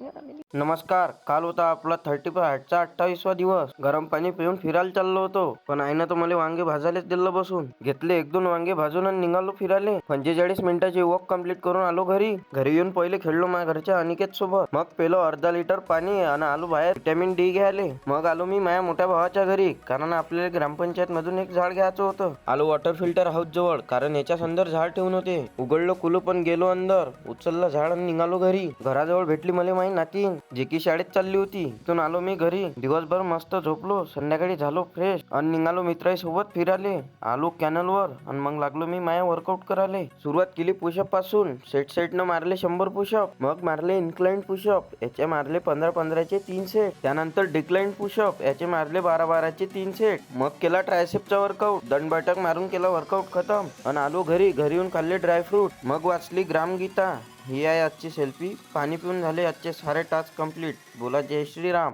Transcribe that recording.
नमस्कार. काल होता आपला 35चा 28वा दिवस. गरम पाणी पिऊन फिरायला चाललो होतो, पण आईनं तर मला वांगे भाजायलाच दिलं बसून. घेतले 1-2 वांगे भाजून आणि निघालो फिरायला. 45 मिनिटाची वॉक कंप्लीट करून आलो घरी. घरी येऊन पहिले खेळलो माझ्या घरच्या अनिकेत सोबत. मग पेलो अर्धा लिटर पाणी आणि आलो बाहेर व्हिटॅमिन डी घ्यायले. मग आलो मी माझ्या मोठ्या भावाच्या घरी, कारण आपल्याला ग्रामपंचायत मधून एक झाड घ्यायचं होतं. आलो वॉटर फिल्टर हाऊस जवळ, कारण याच्या अंदर झाड ठेवून होते. उघडलो कुलूप पण गेलो अंदर, उचललं झाड आणि निघालो घरी. घराजवळ भेटली मला माझी नातीन, जे की शाळेत चालली होती. तिथून आलो मी घरी. दिवसभर मस्त झोपलो, संध्याकाळी झालो फ्रेश आणि निघालो मित्रांसोबत फिरायले. आलो कॅनलवर आणि मग लागलो मी माझ्या वर्कआउट करायला. सुरुवात केली पुशअप पासून. सेटनं मारले 100 पुशअप, मग मारले इन्क्लाइन पुशअप, याचे मारले 15-15चे 3 सेट. त्यानंतर डिक्लाइन पुशअप, याचे मारले 12-12चे 3 सेट. मग केला ट्रायसेपचा वर्कआउट, दंड बैठक मारून केला वर्कआउट खतम आणि आलो घरी. घरी येऊन खाल्ले ड्रायफ्रूट, मग वाचली ग्रामगीता. ही आहे आजची सेल्फी. पाणी पिऊन झाले आजचे सारे टास्क कंप्लीट. बोला जय श्रीराम.